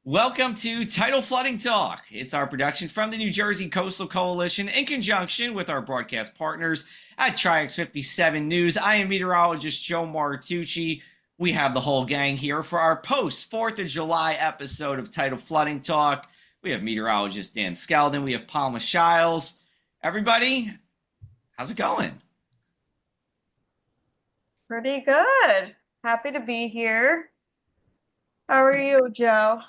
Welcome to Tidal Flooding Talk. It's our production from the New Jersey Coastal Coalition in conjunction with our broadcast partners at Triax 57 News. I am meteorologist Joe Martucci. We have the whole gang here for our post 4th of July episode of Tidal Flooding Talk. We have meteorologist Dan Skeldon. We have Palma Shiles. Everybody, how's it going? Pretty good. Happy to be here. How are you, Joe?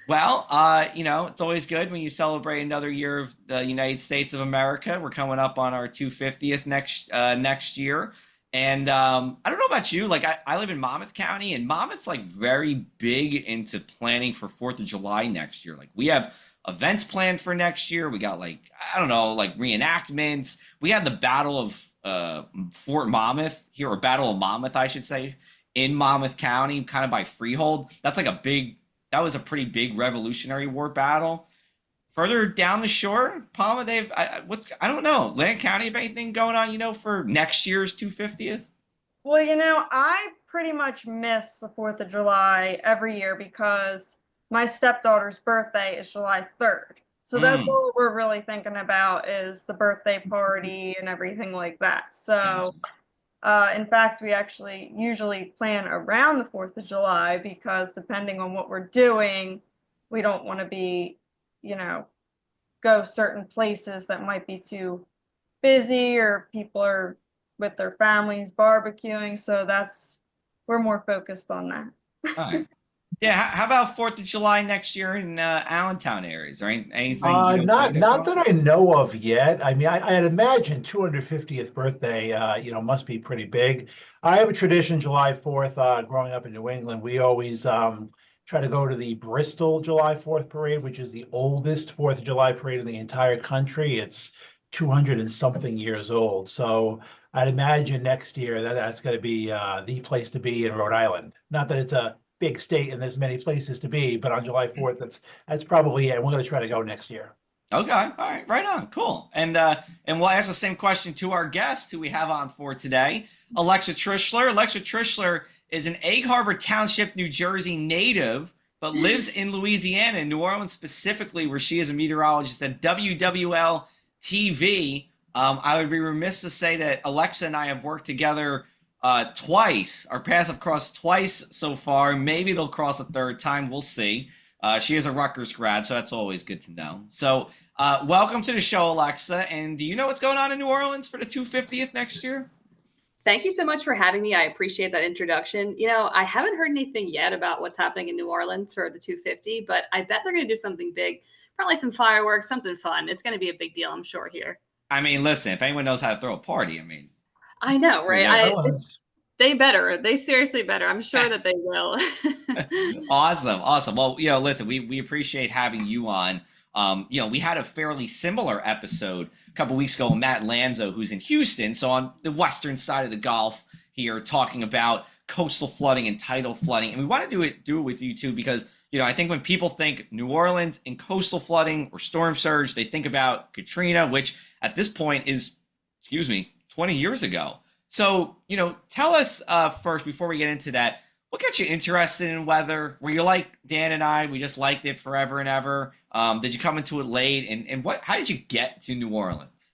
Well, it's always good when you celebrate another year of the United States of America. We're coming up on our 250th next year. And I don't know about you, like I live in Monmouth County, and Monmouth's like very big into planning for 4th of July next year. Like we have events planned for next year. We got like, I don't know, like reenactments. We had the Battle of Fort Monmouth here, or Battle of Monmouth, I should say, in Monmouth County, kind of by Freehold. That was a pretty big Revolutionary War battle. Further down the shore, Palma, I don't know, Atlantic County have anything going on, for next year's 250th? Well, I pretty much miss the 4th of July every year because my stepdaughter's birthday is July 3rd. So that's all we're really thinking about is the birthday party and everything like that. So in fact, we actually usually plan around the 4th of July because depending on what we're doing, we don't want to be, go certain places that might be too busy or people are with their families barbecuing. So we're more focused on that. All right. Yeah, how about 4th of July next year in Allentown areas, or anything? Not that I know of yet. I mean, I'd imagine 250th birthday, must be pretty big. I have a tradition, July 4th, growing up in New England. We always try to go to the Bristol July 4th parade, which is the oldest 4th of July parade in the entire country. It's 200 and something years old. So I'd imagine next year that's going to be the place to be in Rhode Island. Not that it's a big state and there's many places to be, but on July 4th, that's probably it. We're going to try to go next year. Okay, all right, right on, cool. And we'll ask the same question to our guest who we have on for today, Alexa Trischler. Alexa Trischler is an Egg Harbor Township, New Jersey native, but lives in Louisiana, in New Orleans specifically, where she is a meteorologist at WWL TV. I would be remiss to say that Alexa and I have worked together twice. Our paths have crossed twice so far. Maybe they'll cross a third time. We'll see. She is a Rutgers grad, so that's always good to know. So welcome to the show, Alexa. And do you know what's going on in New Orleans for the 250th next year? Thank you so much for having me. I appreciate that introduction. I haven't heard anything yet about what's happening in New Orleans for the 250, but I bet they're going to do something big. Probably some fireworks, something fun. It's going to be a big deal, I'm sure, here. I mean, listen, if anyone knows how to throw a party, I know, right? Yeah. They seriously better. I'm sure that they will. Awesome. Well, listen, we appreciate having you on. We had a fairly similar episode a couple weeks ago with Matt Lanzo, who's in Houston, so on the western side of the Gulf here, talking about coastal flooding and tidal flooding. And we want to do it with you too, because I think when people think New Orleans and coastal flooding or storm surge, they think about Katrina, which at this point is, 20 years ago. So, tell us first, before we get into that, what got you interested in weather? Were you like Dan and I, we just liked it forever and ever? Did you come into it late? And how did you get to New Orleans?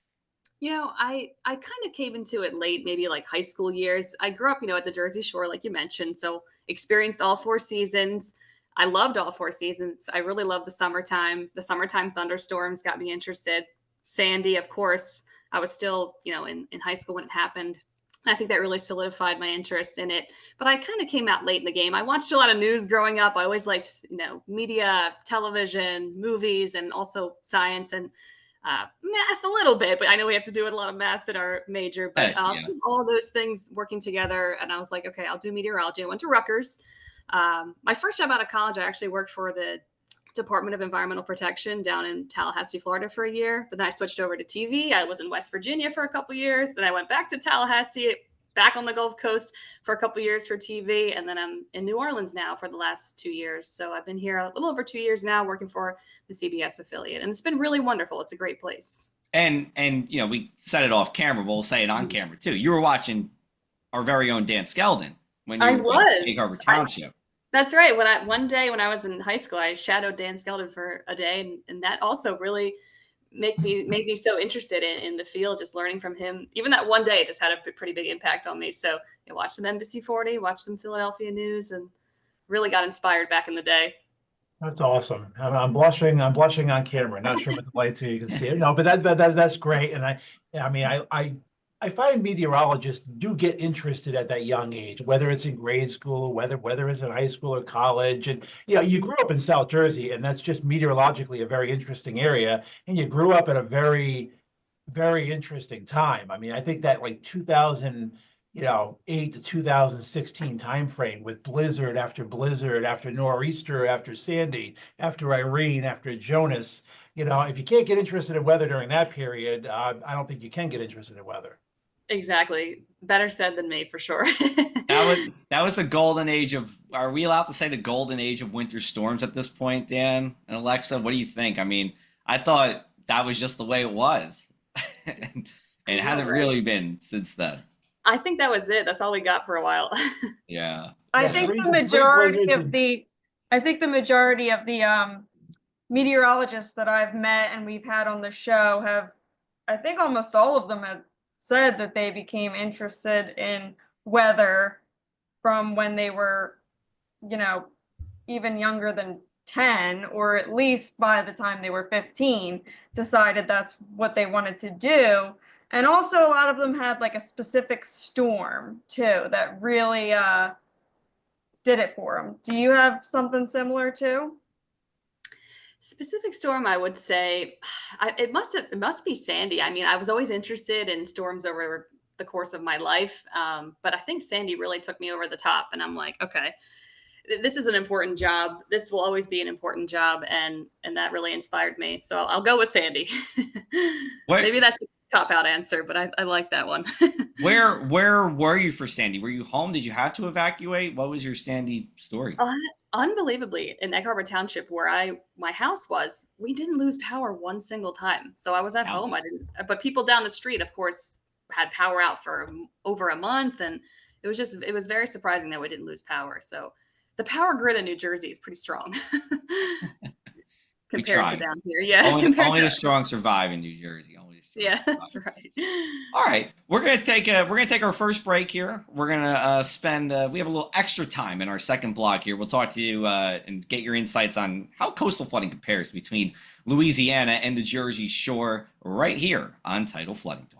I kind of came into it late, maybe like high school years. I grew up, at the Jersey Shore, like you mentioned, so experienced all 4 seasons. I loved all 4 seasons. I really loved the summertime. The summertime thunderstorms got me interested. Sandy, of course. I was still, in high school when it happened. I think that really solidified my interest in it. But I kind of came out late in the game. I watched a lot of news growing up. I always liked, media, television, movies, and also science and math a little bit. But I know we have to do a lot of math in our major. But all those things working together. And I was like, okay, I'll do meteorology. I went to Rutgers. My first job out of college, I actually worked for the Department of Environmental Protection down in Tallahassee, Florida for a year. But then I switched over to TV. I was in West Virginia for a couple years. Then I went back to Tallahassee, back on the Gulf Coast for a couple years for TV. And then I'm in New Orleans now for the last 2 years. So I've been here a little over 2 years now working for the CBS affiliate. And it's been really wonderful. It's a great place. And we said it off camera, but we'll say it on camera too. You were watching our very own Dan Skeldon when you were in Egg Harbor Township. That's right. One day when I was in high school, I shadowed Dan Skelton for a day, and that also really made me so interested in the field, just learning from him. Even that one day just had a pretty big impact on me. So I watched some Embassy 40, watched some Philadelphia News, and really got inspired back in the day. That's awesome. I'm blushing. I'm blushing on camera. Not sure what the lights here you can see it. No, but that's great. And I mean, I find meteorologists do get interested at that young age, whether it's in grade school, whether it's in high school or college. And you grew up in South Jersey, and that's just meteorologically a very interesting area. And you grew up at a very interesting time. I mean, I think that like 2008 to 2016 timeframe with blizzard after nor'easter, after Sandy, after Irene, after Jonas. If you can't get interested in weather during that period, I don't think you can get interested in weather. Exactly. Better said than me, for sure. That was the golden age of. Are we allowed to say the golden age of winter storms at this point, Dan and Alexa? What do you think? I mean, I thought that was just the way it was, and it hasn't really been since then. I think that was it. That's all we got for a while. Yeah. I Yeah, think three the majority blizzards of and the I think the majority of the meteorologists that I've met and we've had on the show have, I think almost all of them have said that they became interested in weather from when they were, even younger than 10, or at least by the time they were 15, decided that's what they wanted to do. And also a lot of them had like a specific storm too that really did it for them. Do you have something similar too? Specific storm, I would say, it must be Sandy. I mean, I was always interested in storms over the course of my life, but I think Sandy really took me over the top, and I'm like, okay, this is an important job. This will always be an important job, and that really inspired me. So I'll go with Sandy. What? Maybe that's a cop out answer, but I like that one. Where were you for Sandy? Were you home? Did you have to evacuate? What was your Sandy story? Unbelievably, in Egg Harbor Township, where my house was, we didn't lose power one single time. So I was at home. I didn't, but people down the street, of course, had power out for over a month, and it was very surprising that we didn't lose power. So the power grid in New Jersey is pretty strong We compared to tried. down here. Yeah, Only the strong survive in New Jersey. Only the strong yeah, survive. that's right. All right, we're gonna take our first break here. We're gonna spend we have a little extra time in our second block here. We'll talk to you and get your insights on how coastal flooding compares between Louisiana and the Jersey Shore right here on Tidal Flooding Talk.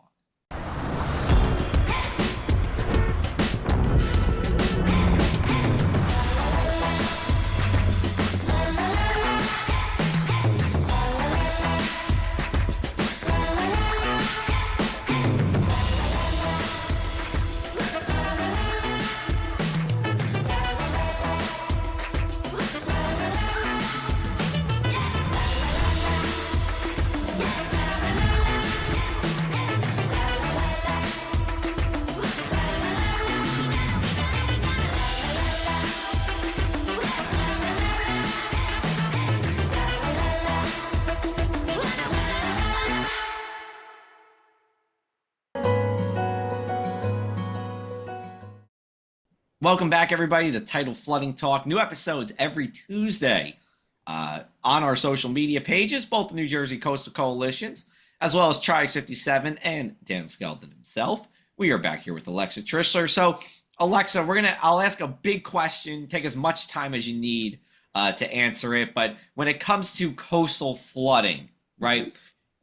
Welcome back, everybody, to Tidal Flooding Talk. New episodes every Tuesday on our social media pages, both the New Jersey Coastal Coalitions, as well as Tri-57 and Dan Skelton himself. We are back here with Alexa Trishler. So, Alexa, I'll ask a big question, take as much time as you need to answer it. But when it comes to coastal flooding, right,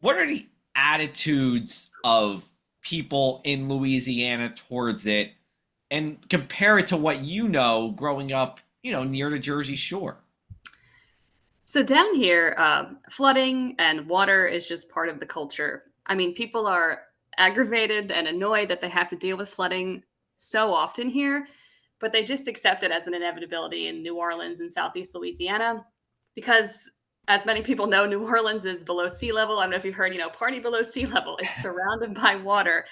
what are the attitudes of people in Louisiana towards it? And compare it to what you know growing up, near the Jersey Shore. So down here, flooding and water is just part of the culture. I mean, people are aggravated and annoyed that they have to deal with flooding so often here, but they just accept it as an inevitability in New Orleans and Southeast Louisiana because, as many people know, New Orleans is below sea level. I don't know if you've heard, party below sea level. It's surrounded by water.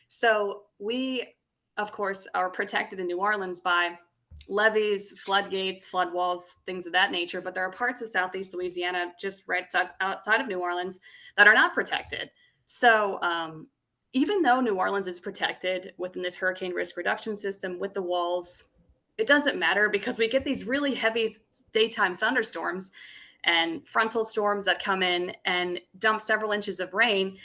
So we, of course, are protected in New Orleans by levees, floodgates, flood walls, things of that nature. But there are parts of Southeast Louisiana, just right outside of New Orleans, that are not protected. So even though New Orleans is protected within this hurricane risk reduction system with the walls, it doesn't matter because we get these really heavy daytime thunderstorms and frontal storms that come in and dump several inches of rain.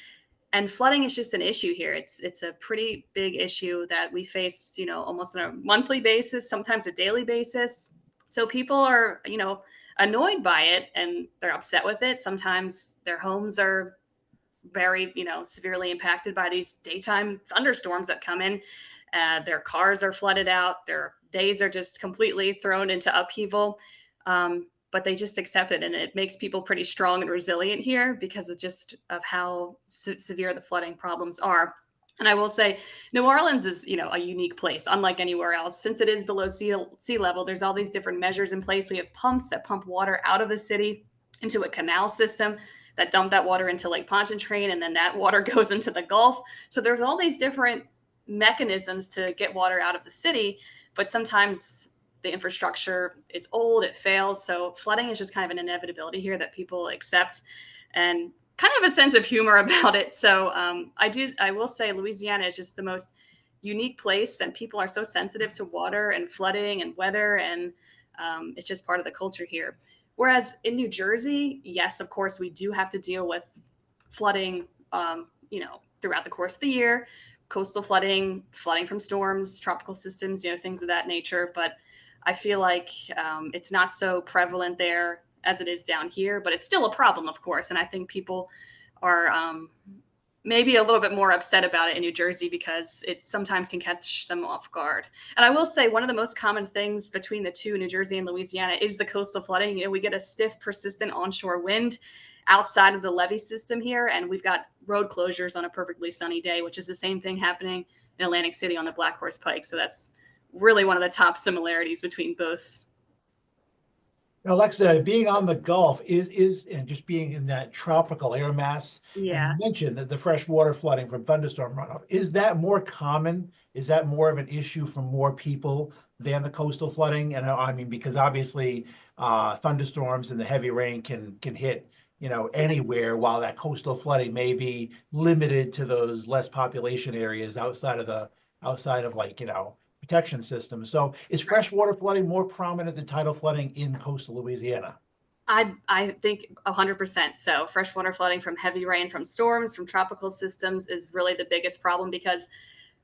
And flooding is just an issue here. It's a pretty big issue that we face, you know, almost on a monthly basis, sometimes a daily basis. So people are, you know, annoyed by it and they're upset with it. Sometimes their homes are very, you know, severely impacted by these daytime thunderstorms that come in. Their cars are flooded out. Their days are just completely thrown into upheaval. But they just accept it, and it makes people pretty strong and resilient here because of just of how severe the flooding problems are. And I will say, New Orleans is, you know, a unique place, unlike anywhere else. Since it is below sea level, there's all these different measures in place. We have pumps that pump water out of the city into a canal system that dump that water into Lake Pontchartrain, and then that water goes into the Gulf. So there's all these different mechanisms to get water out of the city, but sometimes the infrastructure is old, it fails. So flooding is just kind of an inevitability here that people accept and kind of a sense of humor about it. So I will say Louisiana is just the most unique place, and people are so sensitive to water and flooding and weather, and it's just part of the culture here. Whereas in New Jersey, yes, of course, we do have to deal with flooding, you know, throughout the course of the year, coastal flooding, flooding from storms, tropical systems, you know, things of that nature. But I feel like it's not so prevalent there as it is down here, but it's still a problem, of course. And I think people are maybe a little bit more upset about it in New Jersey because it sometimes can catch them off guard. And I will say one of the most common things between the two, New Jersey and Louisiana, is the coastal flooding. You know, we get a stiff, persistent onshore wind outside of the levee system here, and we've got road closures on a perfectly sunny day, which is the same thing happening in Atlantic City on the Black Horse Pike. So that's really one of the top similarities between both. Now, Alexa, being on the Gulf is and just being in that tropical air mass, and Yeah. you mentioned that the freshwater flooding from thunderstorm runoff, is that more common? Is that more of an issue for more people than the coastal flooding? And I mean, because obviously thunderstorms and the heavy rain can hit, you know, Yes. anywhere, while that coastal flooding may be limited to those less population areas outside of like, you know, protection system. So is freshwater flooding more prominent than tidal flooding in coastal Louisiana? I think 100%. So freshwater flooding from heavy rain, from storms, from tropical systems is really the biggest problem because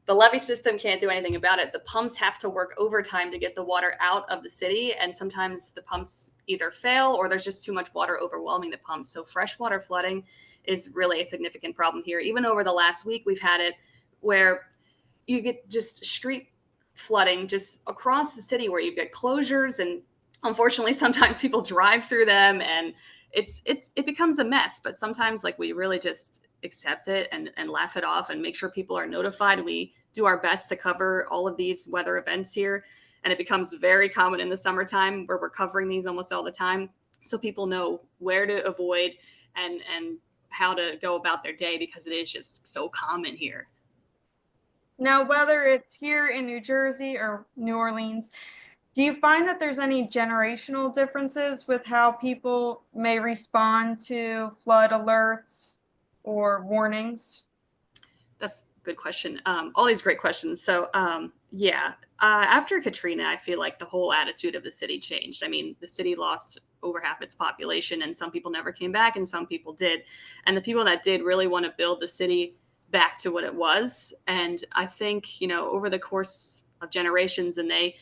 the levee system can't do anything about it. The pumps have to work overtime to get the water out of the city. And sometimes the pumps either fail or there's just too much water overwhelming the pumps. So freshwater flooding is really a significant problem here. Even over the last week, we've had it where you get just street flooding just across the city where you get closures, and unfortunately sometimes people drive through them and it becomes a mess. But sometimes like we really just accept it and laugh it off and make sure people are notified. We do our best to cover all of these weather events here, and it becomes very common in the summertime where we're covering these almost all the time, so people know where to avoid and how to go about their day because it is just so common here. Now, whether it's here in New Jersey or New Orleans, do you find that there's any generational differences with how people may respond to flood alerts or warnings? That's a good question. All these great questions. So, yeah, after Katrina, I feel like the whole attitude of the city changed. I mean, the city lost over half its population, and some people never came back, and some people did. And the people that did really want to build the city back to what it was. And I think, you know, over the course of generations, and they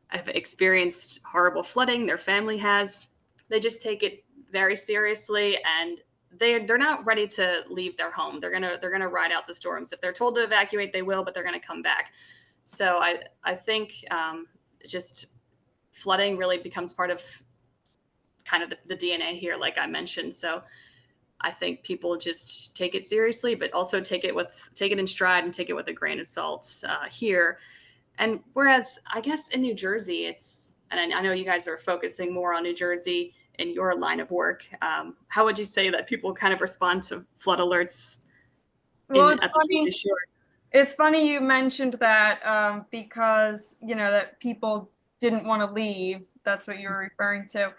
have experienced horrible flooding, their family has, they just take it very seriously, and they're not ready to leave their home. They're gonna ride out the storms. If they're told to evacuate, they will, but they're gonna come back. So I think just flooding really becomes part of kind of the DNA here, like I mentioned. So I think people just take it seriously, but also take it in stride and take it with a grain of salt here. And whereas I guess in New Jersey, and I know you guys are focusing more on New Jersey in your line of work. How would you say that people kind of respond to flood alerts Well, at the Jersey Shore? it's funny you mentioned that because, you know, that people didn't want to leave. That's what you were referring to.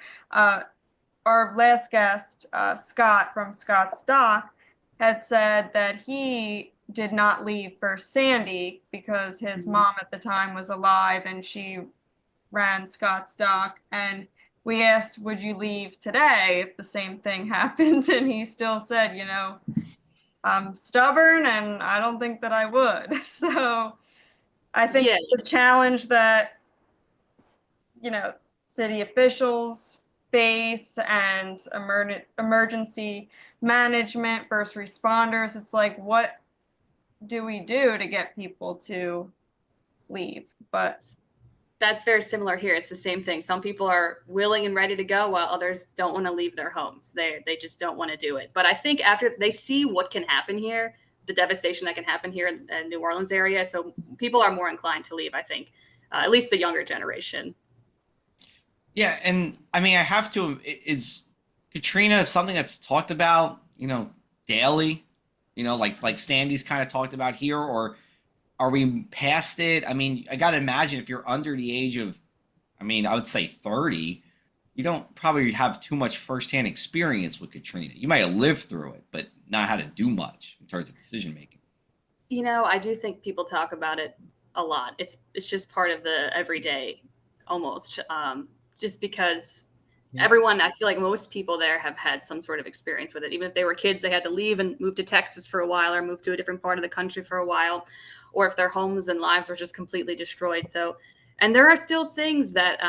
Our last guest, Scott from Scott's Dock, had said that he did not leave for Sandy because his mom at the time was alive and she ran Scott's dock, and we asked, would you leave today if the same thing happened? And he still said, I'm stubborn and I don't think that I would. So I think Yeah, the challenge that, city officials face and emergency management, first responders, it's like, what do we do to get people to leave? But that's very similar here. It's the same thing. Some people are willing and ready to go, while others don't want to leave their homes. They just don't want to do it. But I think after they see what can happen here, the devastation that can happen here in the New Orleans area, so people are more inclined to leave. I think, at least the younger generation. Yeah, and I mean, I have to. Is Katrina something that's talked about, daily? Like Sandy's kind of talked about here, or are we past it? I mean, I got to imagine if you're under the age of, I mean, I would say 30, you don't probably have too much firsthand experience with Katrina. You might have lived through it, but not how to do much in terms of decision making. I do think people talk about it a lot. It's just part of the everyday, almost. Just because everyone, I feel like most people there have had some sort of experience with it. Even if they were kids, they had to leave and move to Texas for a while, or move to a different part of the country for a while, or if their homes and lives were just completely destroyed. So, and there are still things that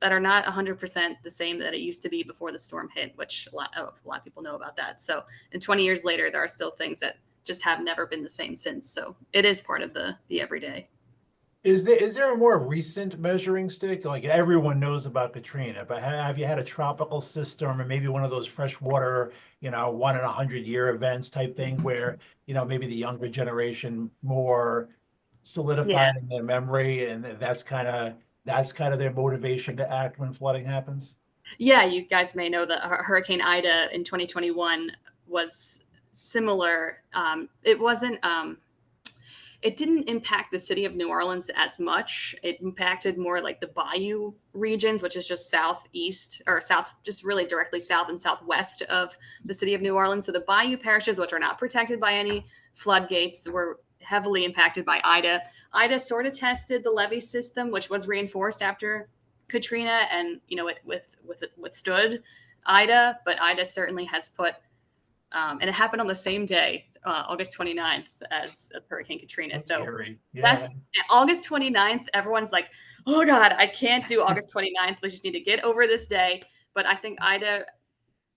that are not 100% the same that it used to be before the storm hit, which a lot of people know about that. So, and 20 years later, there are still things that just have never been the same since. So, it is part of the everyday. Is there a more recent measuring stick? Like everyone knows about Katrina, but have you had a tropical system or maybe one of those freshwater, 1 in 100 year events type thing where, maybe the younger generation more Yeah. solidified in their memory and that's kind of their motivation to act when flooding happens? Yeah, you guys may know that Hurricane Ida in 2021 was similar. It didn't impact the city of New Orleans as much. It impacted more like the bayou regions, which is just southeast or south, just really directly south and southwest of the city of New Orleans. So the bayou parishes, which are not protected by any floodgates, were heavily impacted by Ida. Ida sort of tested the levee system, which was reinforced after Katrina, and it withstood Ida, but Ida certainly has put and it happened on the same day, August 29th, as Hurricane Katrina. That's So scary. that's Yeah. August 29th. Everyone's like, oh God, I can't do August 29th. We just need to get over this day. But I think Ida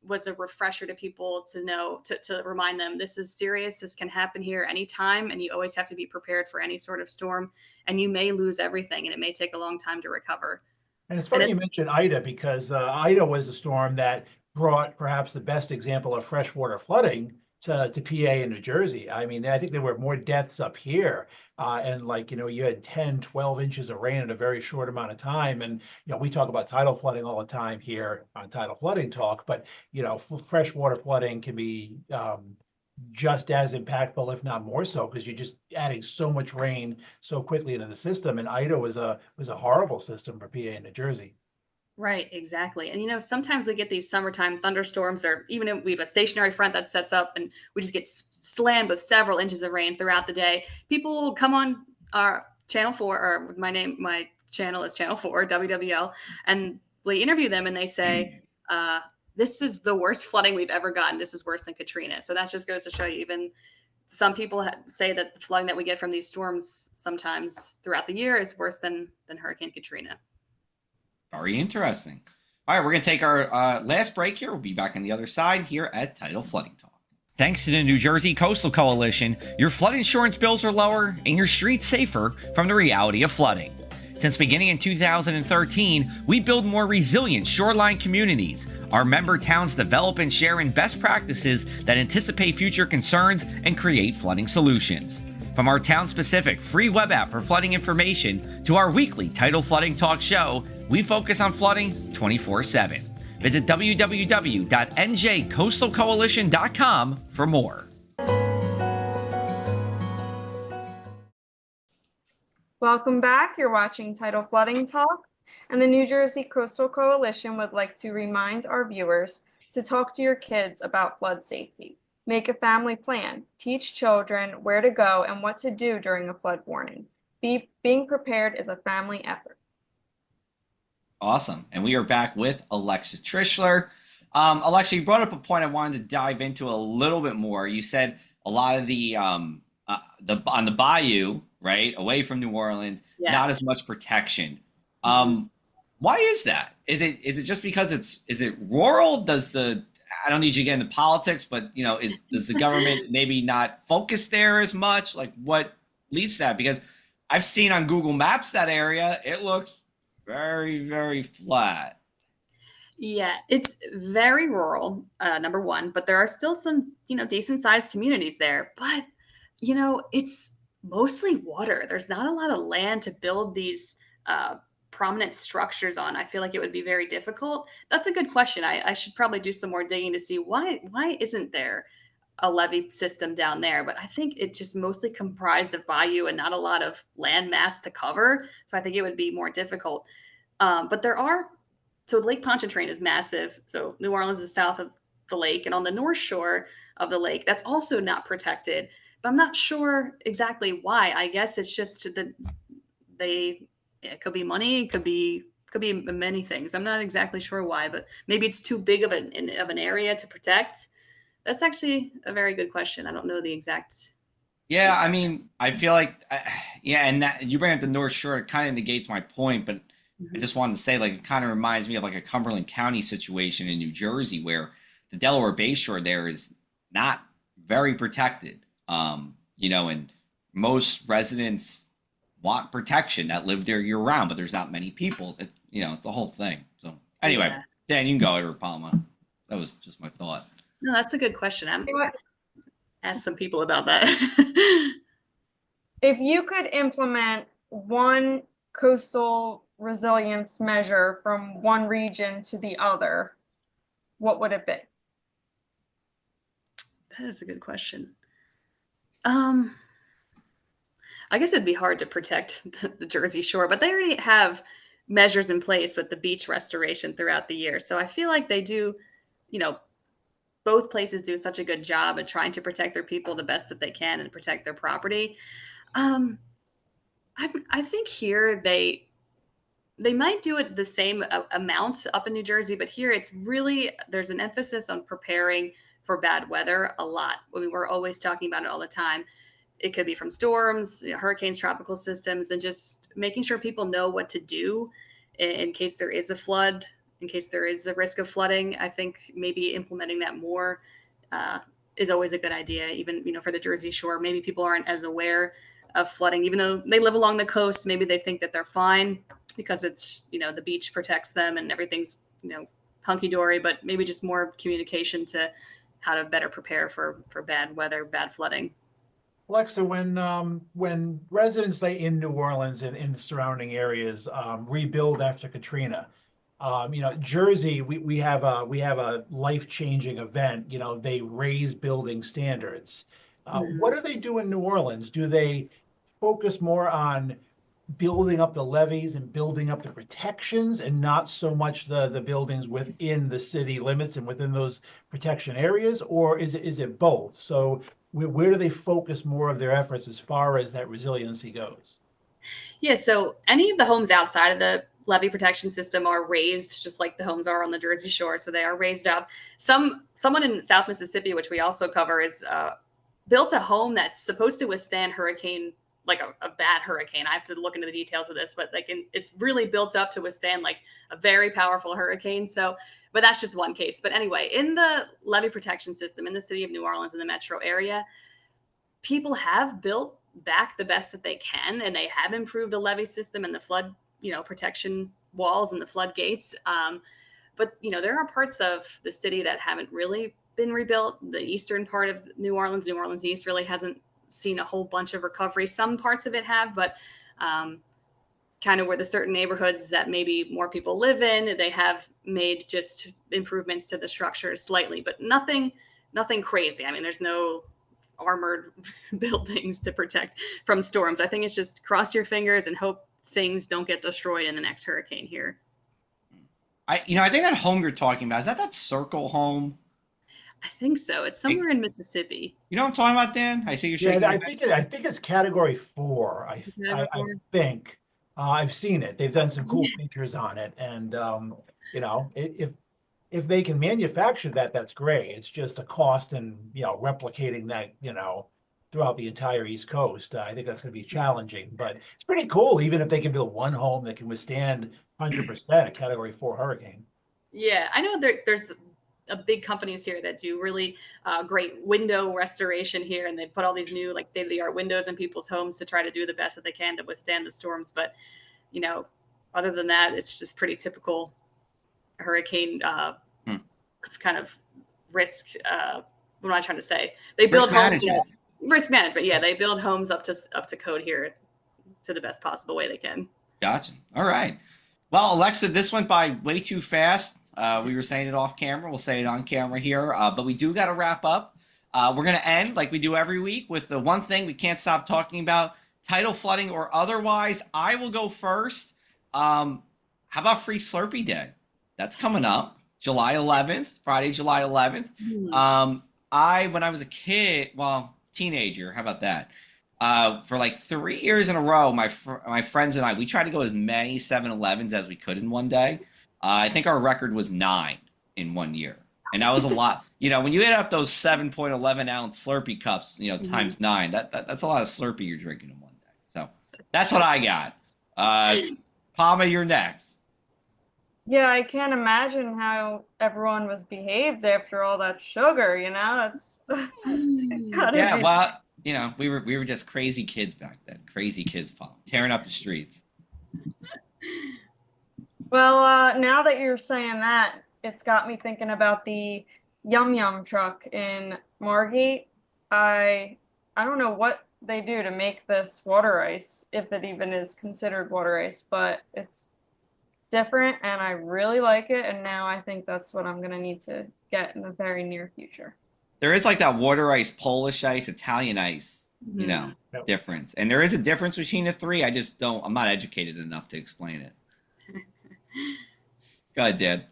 was a refresher to people to know, to remind them this is serious. This can happen here anytime. And you always have to be prepared for any sort of storm. And you may lose everything and it may take a long time to recover. And it's And funny you mentioned Ida because Ida was a storm that brought perhaps the best example of freshwater flooding to PA and New Jersey. I mean, I think there were more deaths up here. And like, you had 10, 12 inches of rain in a very short amount of time. And, we talk about tidal flooding all the time here on Tidal Flooding Talk, but, freshwater flooding can be just as impactful, if not more so, because you're just adding so much rain so quickly into the system. And Ida was a horrible system for PA and New Jersey. Right, exactly. And sometimes we get these summertime thunderstorms, or even if we have a stationary front that sets up and we just get slammed with several inches of rain throughout the day. People will come on our channel 4, or my channel is channel 4, WWL, and we interview them and they say, this is the worst flooding we've ever gotten. This is worse than Katrina. So that just goes to show you, even some people say that the flooding that we get from these storms sometimes throughout the year is worse than Hurricane Katrina. Very interesting. All right, we're going to take our last break here. We'll be back on the other side here at Tidal Flooding Talk. Thanks to the New Jersey Coastal Coalition, your flood insurance bills are lower and your streets safer from the reality of flooding. Since beginning in 2013, we build more resilient shoreline communities. Our member towns develop and share in best practices that anticipate future concerns and create flooding solutions. From our town-specific free web app for flooding information to our weekly Tidal Flooding Talk show, we focus on flooding 24/7. Visit www.njcoastalcoalition.com for more. welcome back. You're watching Tidal Flooding Talk, and the New Jersey Coastal Coalition would like to remind our viewers to talk to your kids about flood safety. Make a family plan. Teach children where to go and what to do during a flood warning. Being prepared is a family effort. Awesome. And we are back with Alexa Trishler. Alexa, you brought up a point I wanted to dive into a little bit more. You said a lot of the on the bayou, right, away from New Orleans, Yeah. not as much protection. Mhm. Why is that? Is it just because is it rural? I don't need you to get into politics, but does the government maybe not focus there as much? Like what leads to that? Because I've seen on Google Maps that area, it looks very, very flat. Yeah, it's very rural, number one, but there are still some, decent sized communities there. But, it's mostly water. There's not a lot of land to build these prominent structures on. I feel like it would be very difficult. That's a good question. I should probably do some more digging to see why isn't there a levee system down there? But I think it just mostly comprised of bayou and not a lot of land mass to cover. So I think it would be more difficult. But there are so Lake Pontchartrain is massive. So New Orleans is south of the lake, and on the north shore of the lake, that's also not protected. But I'm not sure exactly why. I guess it's just that it could be money, it could be many things. I'm not exactly sure why, but maybe it's too big of an area to protect. That's actually a very good question. I don't know the exact. Yeah, I mean, I feel like, yeah, and you bring up the North Shore, it kind of negates my point, but I Mhm. just wanted to say, like, it kind of reminds me of like a Cumberland County situation in New Jersey where the Delaware Bay Shore there is not very protected. And most residents want protection that live there year round, but there's not many people that, it's a whole thing. So anyway, Yeah. Dan, you can go, Edward Palma. That was just my thought. No, that's a good question. I'm You know what? ask some people about that. If you could implement one coastal resilience measure from one region to the other, what would it be? That is a good question. Um, I guess it'd be hard to protect the Jersey Shore, but they already have measures in place with the beach restoration throughout the year. So I feel like they do, you know, both places do such a good job at trying to protect their people the best that they can and protect their property. Um, I think here they might do it the same amount up in New Jersey, but here it's really there's an emphasis on preparing for bad weather a lot. I mean, we're always talking about it all the time. It could be from storms, hurricanes, tropical systems, and just making sure people know what to do in case there is a flood, in case there is a risk of flooding. I think maybe implementing that more uh, is always a good idea. Even for the Jersey Shore, maybe people aren't as aware of flooding, even though they live along the coast. Maybe they think that they're fine because it's the beach protects them and everything's hunky dory. But maybe just more communication to how to better prepare for bad weather, bad flooding. Alexa, when residents in New Orleans and in the surrounding areas rebuild after Katrina, Jersey, we have a life-changing event. They raise building standards. What Mhm. do they do in New Orleans? Do they focus more on building up the levees and building up the protections and not so much the buildings within the city limits and within those protection areas, or is it both? So where do they focus more of their efforts as far as that resiliency goes? Yeah, so any of the homes outside of the levee protection system are raised just like the homes are on the Jersey Shore, so they are raised up. Someone in South Mississippi, which we also cover, is built a home that's supposed to withstand hurricane, like a bad hurricane. I have to look into the details of this, but it's really built up to withstand like a very powerful hurricane. So, but that's just one case. But anyway, in the levee protection system in the city of New Orleans in the metro area, people have built back the best that they can, and they have improved the levee system and the flood, protection walls and the floodgates. But there are parts of the city that haven't really been rebuilt. The eastern part of New Orleans East, really hasn't seen a whole bunch of recovery. Some parts of it have, but um, kind of where the certain neighborhoods that maybe more people live in, they have made just improvements to the structures slightly, but nothing crazy. I mean, there's no armored buildings to protect from storms. I think it's just cross your fingers and hope things don't get destroyed in the next hurricane here. I think that home you're talking about, is that circle home? I think so. It's It, somewhere in Mississippi. you know what I'm talking about, Dan? I see you're Yeah, shaking your I head. think it's category 4. I Before. think. I've seen it. They've done some cool features on it, and if they can manufacture that, that's great. It's just a cost and replicating that throughout the entire East Coast. I think that's going to be challenging, but it's pretty cool. Even if they can build one home that can withstand 100% a Category 4 hurricane. Yeah, I know there's a big companies here that do really great window restoration here, and they put all these new like state of the art windows in people's homes to try to do the best that they can to withstand the storms. But other than that, it's just pretty typical hurricane kind of risk. What am I trying to say? They build homes. Risk management. Yeah, they build homes up to code here to the best possible way they can. Gotcha. All right. Well, Alexa, this went by way too fast. We were saying it off camera. We'll say it on camera here, but we do got to wrap up. We're going to end like we do every week with the one thing we can't stop talking about: tidal flooding or otherwise. I will go first. How about Free Slurpee Day? That's coming up, July 11th, Friday, July 11th. When I was a kid, teenager, how about that? For like 3 years in a row, my friends and I, we tried to go as many 7-Elevens as we could in one day. I think our record was 9 in 1 year. And that was a lot. When you add up those 7.11-ounce Slurpee cups, times 9, that's a lot of Slurpee you're drinking in one day. So that's what I got. Palma, you're next. Yeah, I can't imagine how everyone was behaved after all that sugar, That's we were just crazy kids back then. Crazy kids, Palma, tearing up the streets. Well, now that you're saying that, it's got me thinking about the Yum Yum truck in Margate. I don't know what they do to make this water ice, if it even is considered water ice, but it's different and I really like it. And now I think that's what I'm going to need to get in the very near future. There is like that water ice, Polish ice, Italian ice, difference. And there is a difference between the three. I'm not educated enough to explain it. Go ahead, Dad.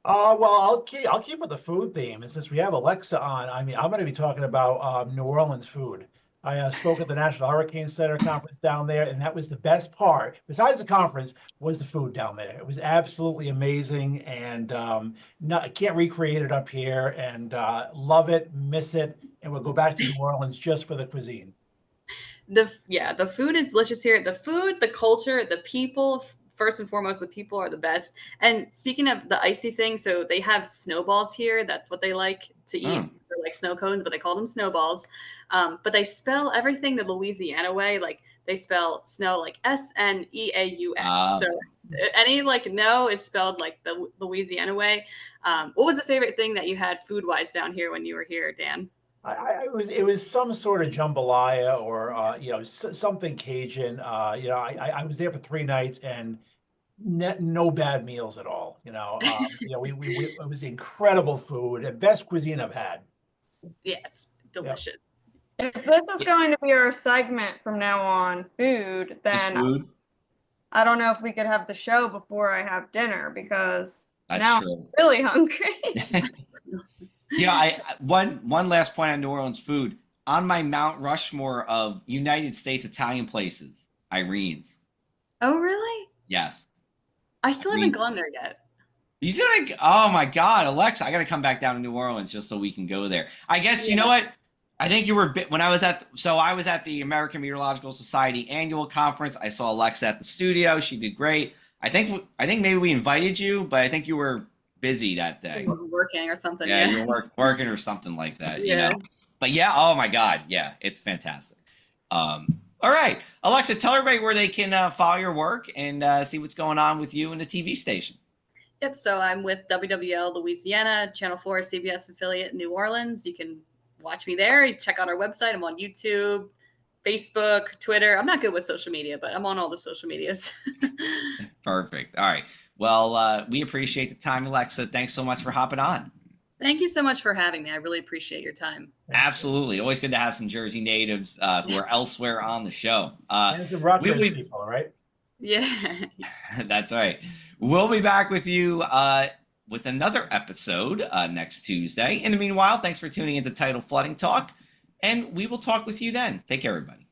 Well, I'll keep with the food theme. And since we have Alexa on, I'm going to be talking about New Orleans food. I spoke at the National Hurricane Center conference down there, and that was the best part, besides the conference, was the food down there. It was absolutely amazing, and I can't recreate it up here, and love it, miss it, and we'll go back to New Orleans just for the cuisine. The food is delicious here. The food, the culture, the people. First and foremost, the people are the best. And speaking of the icy thing, so they have snowballs here. That's what they like to eat. They're like snow cones, but they call them snowballs. But they spell everything the Louisiana way. Like they spell snow like S-N-E-A-U-X. So any like no is spelled like the Louisiana way. What was the favorite thing that you had food-wise down here when you were here, Dan? It was some sort of jambalaya or something Cajun. I was there for 3 nights and no bad meals at all. It was incredible food, the best cuisine I've had. Yeah, it's delicious. If this is going to be our segment from now on, food, then I don't know if we could have the show before I have dinner because now I'm really hungry. One last point on New Orleans food. On my Mount Rushmore of United States Italian places, Irene's. Oh, really? Yes. I still haven't gone there yet. You didn't? Oh my God, Alexa! I got to come back down to New Orleans just so we can go there. I guess you know what? I think you were when I was at the American Meteorological Society annual conference. I saw Alexa at the studio. She did great. I think maybe we invited you, but I think you were busy that day. I was working or something. Yeah, you were working or something like that. But oh my God, yeah, it's fantastic. All right, Alexa, tell everybody where they can follow your work and see what's going on with you and the TV station. Yep, so I'm with WWL Louisiana, Channel 4 CBS affiliate in New Orleans. You can watch me there. You check out our website. I'm on YouTube, Facebook, Twitter. I'm not good with social media, but I'm on all the social medias. Perfect. All right. Well, we appreciate the time, Alexa. Thanks so much for hopping on. Thank you so much for having me. I really appreciate your time. Absolutely. Always good to have some Jersey natives who are elsewhere on the show. And some Rutgers people, right? Yeah. That's right. We'll be back with you with another episode next Tuesday. In the meanwhile, thanks for tuning into Tidal Flooding Talk, and we will talk with you then. Take care, everybody.